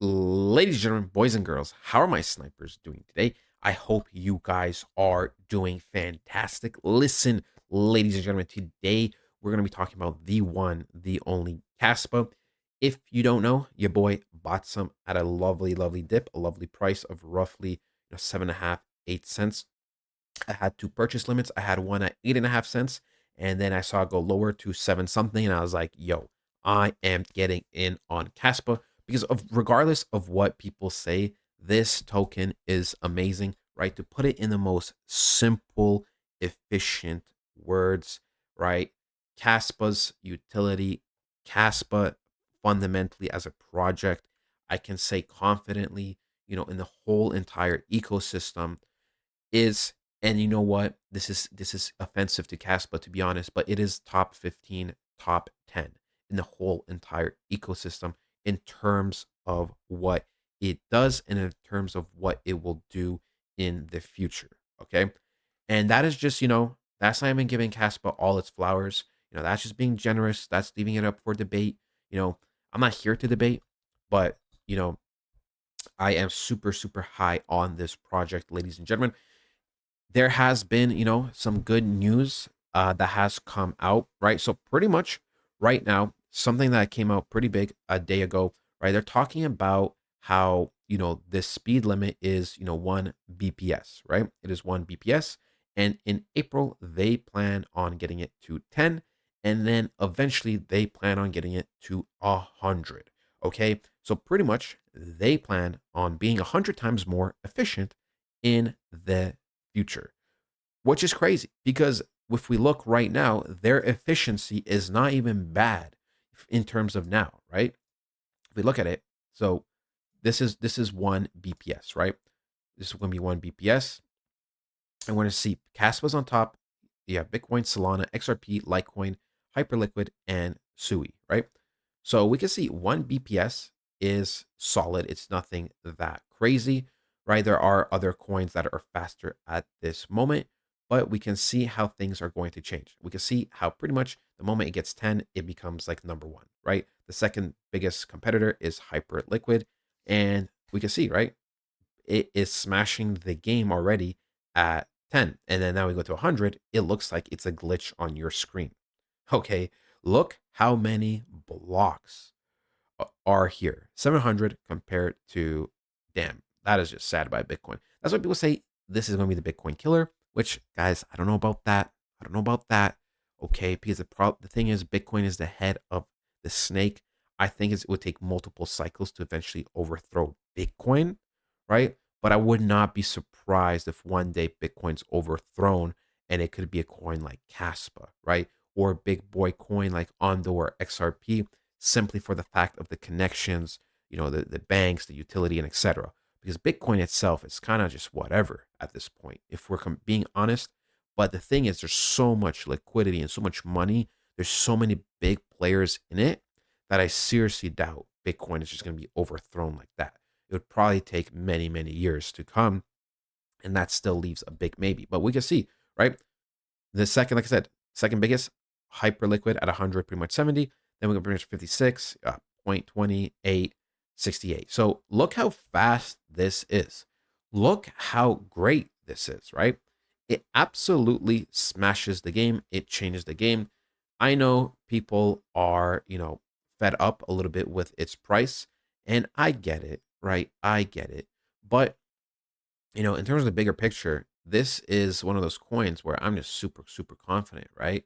Ladies and gentlemen, boys and girls, how are my snipers doing today? I hope you guys are doing fantastic. Listen, ladies and gentlemen, today we're going to be talking about the one, the only Kaspa. If you don't know, your boy bought some at a lovely, lovely dip, a lovely price of roughly 7.5, 8 cents. I had two purchase limits. I had one at 8.5 cents, and then I saw it go lower to seven something, and I was like, "Yo, I am getting in on Caspa because of regardless of what people say, this token is amazing, right? To put it in the most simple, efficient words, right? Caspa's utility, Caspa fundamentally as a project, I can say confidently, in the whole entire ecosystem is, and you know what? This is offensive to Caspa, to be honest, but it is top 15, top 10 in the whole entire ecosystem in terms of what it does and in terms of what it will do in the future. Okay. And that is just, that's not even giving Caspa all its flowers. That's just being generous. That's leaving it up for debate. You know, I'm not here to debate, but you know, I am super, super high on this project, ladies and gentlemen. There has been, some good news that has come out, right? So pretty much right now, something that came out pretty big a day ago, right? They're talking about how, this speed limit is, 1 BPS, right? It is 1 BPS. And in April, they plan on getting it to 10. And then eventually they plan on getting it to 100. Okay. So pretty much they plan on being 100 times more efficient in the future, which is crazy because if we look right now, their efficiency is not even bad in terms of now, right? If we look at it, so this is 1 BPS, right? This is going to be 1 BPS. I want to see Caspa's on top. Yeah, Bitcoin, Solana, XRP, Litecoin, Hyperliquid, and Sui, right? So we can see 1 BPS is solid. It's nothing that crazy, right? There are other coins that are faster at this moment, but we can see how things are going to change. We can see how pretty much the moment it gets 10, it becomes like number one, right? The second biggest competitor is Hyperliquid. And we can see, right? It is smashing the game already at 10. And then now we go to 100. It looks like it's a glitch on your screen. Okay, look how many blocks are here. 700 compared to, damn, that is just sad by Bitcoin. That's why people say this is going to be the Bitcoin killer, which, guys, I don't know about that. I don't know about that. Okay, because the thing is, Bitcoin is the head of the snake. I think it would take multiple cycles to eventually overthrow Bitcoin, right? But I would not be surprised if one day Bitcoin's overthrown and it could be a coin like Kaspa, right? Or a big boy coin like Ondo or XRP, simply for the fact of the connections, the banks, the utility, and etc. Because Bitcoin itself is kind of just whatever at this point, if we're being honest. But the thing is, there's so much liquidity and so much money. There's so many big players in it that I seriously doubt Bitcoin is just going to be overthrown like that. It would probably take many, many years to come. And that still leaves a big maybe. But we can see, right? The second, like I said, second biggest, Hyperliquid at 100, pretty much 70. Then we go pretty much 56, 0.28, 68. So look how fast this is. Look how great this is, right? It absolutely smashes the game. It changes the game. I know people are, fed up a little bit with its price, and I get it, right? I get it. But in terms of the bigger picture, this is one of those coins where I'm just super, super confident, right?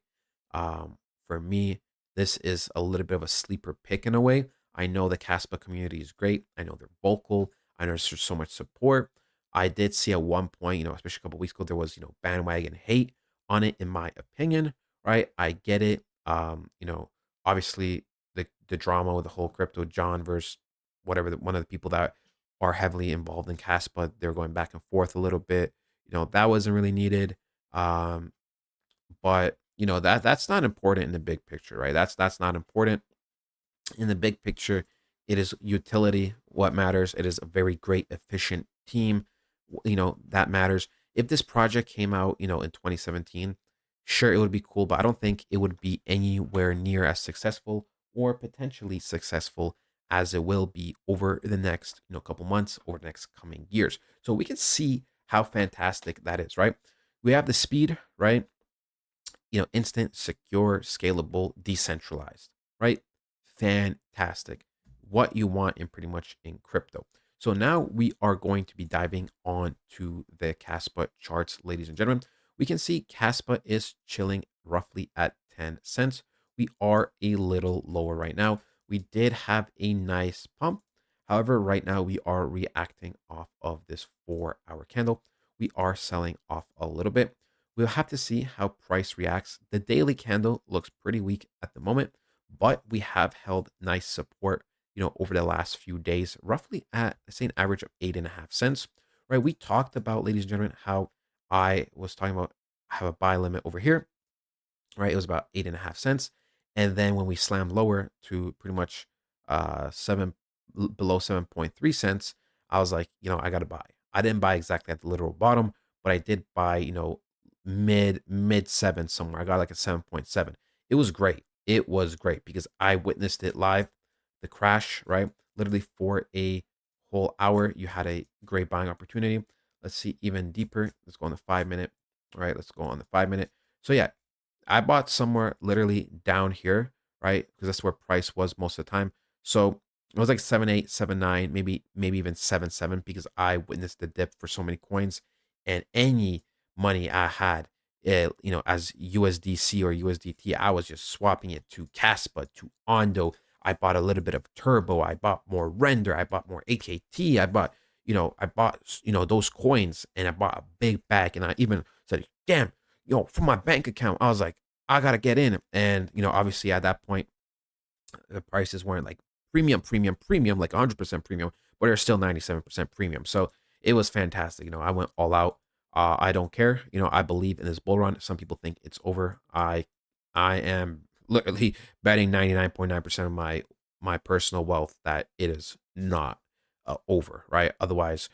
For me, this is a little bit of a sleeper pick in a way. I know the Caspa community is great. I know they're vocal. I know there's so much support. I did see at one point, especially a couple weeks ago, there was, bandwagon hate on it, in my opinion, right? I get it. Obviously the drama with the whole crypto John versus whatever, one of the people that are heavily involved in Caspa. They're going back and forth a little bit. That wasn't really needed. Um, but that's not important in the big picture, right? That's not important in the big picture. It is utility what matters. It is a very great, efficient team. That matters. If this project came out, in 2017, sure, it would be cool, but I don't think it would be anywhere near as successful or potentially successful as it will be over the next couple months or next coming years. So we can see how fantastic that is, right? We have the speed, right? Instant, secure, scalable, decentralized, right? Fantastic. What you want in pretty much in crypto. So now we are going to be diving on to the Kaspa charts, ladies and gentlemen. We can see Kaspa is chilling roughly at 10 cents. We are a little lower right now. We did have a nice pump. However, right now we are reacting off of this 4-hour candle. We are selling off a little bit. We'll have to see how price reacts. The daily candle looks pretty weak at the moment, but we have held nice support, over the last few days, roughly at, let's say, an average of 8.5 cents, right? We talked about, ladies and gentlemen, how I was talking about have a buy limit over here, right? It was about 8.5 cents. And then when we slammed lower to pretty much below 7.3 cents, I was like, I gotta buy. I didn't buy exactly at the literal bottom, but I did buy, mid seven somewhere. I got like a 7.7. It was great. It was great because I witnessed it live, the crash, right? Literally for a whole hour, you had a great buying opportunity. Let's see even deeper. Let's go on the 5 minute. All right, let's go on the 5 minute. So yeah, I bought somewhere literally down here, right? Because that's where price was most of the time. So it was like 7.8, 7.9, maybe even 7.7 because I witnessed the dip for so many coins, and any money I had, as USDC or USDT, I was just swapping it to Kaspa, to Ondo. I bought a little bit of Turbo. I bought more Render. I bought more AKT. I bought those coins, and I bought a big bag. And I even said, damn, from my bank account, I was like, I gotta get in. And obviously at that point, the prices weren't like premium, like 100% premium, but they're still 97% premium. So it was fantastic. I went all out. I don't care. I believe in this bull run. Some people think it's over. I am literally betting 99.9% of my personal wealth that it is not over, right? Otherwise,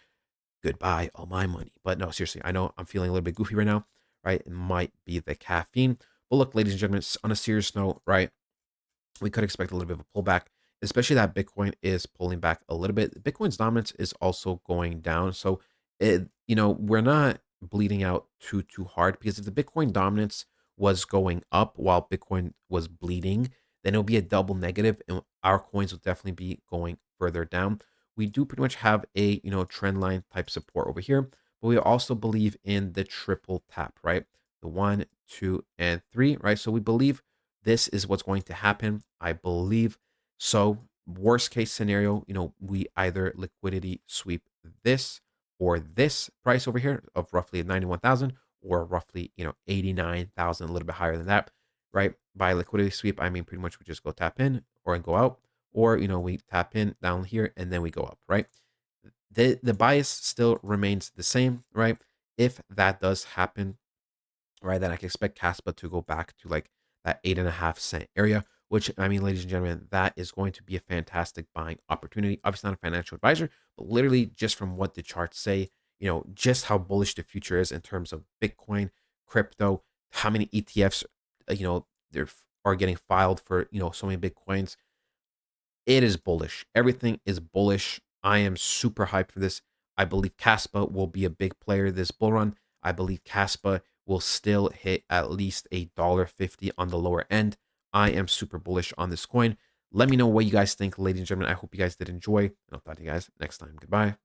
goodbye all my money. But no, seriously, I know I'm feeling a little bit goofy right now, right? It might be the caffeine. But look, ladies and gentlemen, on a serious note, right? We could expect a little bit of a pullback, especially that Bitcoin is pulling back a little bit. Bitcoin's dominance is also going down. So we're not bleeding out too hard, because if the Bitcoin dominance was going up while Bitcoin was bleeding, then it'll be a double negative and our coins will definitely be going further down. We do pretty much have a trend line type support over here, but we also believe in the triple tap, right? The 1, 2, and 3, right? So we believe this is what's going to happen. I believe so. Worst case scenario, we either liquidity sweep this or this price over here of roughly 91,000, or roughly 89,000, a little bit higher than that, right? By liquidity sweep, I mean pretty much we just go tap in or go out, or we tap in down here and then we go up, right? The bias still remains the same, right? If that does happen, right, then I can expect Kaspa to go back to like that 8.5 cent area, which, I mean, ladies and gentlemen, that is going to be a fantastic buying opportunity. Obviously, not a financial advisor, but literally just from what the charts say, just how bullish the future is in terms of Bitcoin, crypto, how many ETFs, there are getting filed for, so many Bitcoins. It is bullish. Everything is bullish. I am super hyped for this. I believe Kaspa will be a big player this bull run. I believe Kaspa will still hit at least $1.50 on the lower end. I am super bullish on this coin. Let me know what you guys think, ladies and gentlemen. I hope you guys did enjoy, and I'll talk to you guys next time. Goodbye.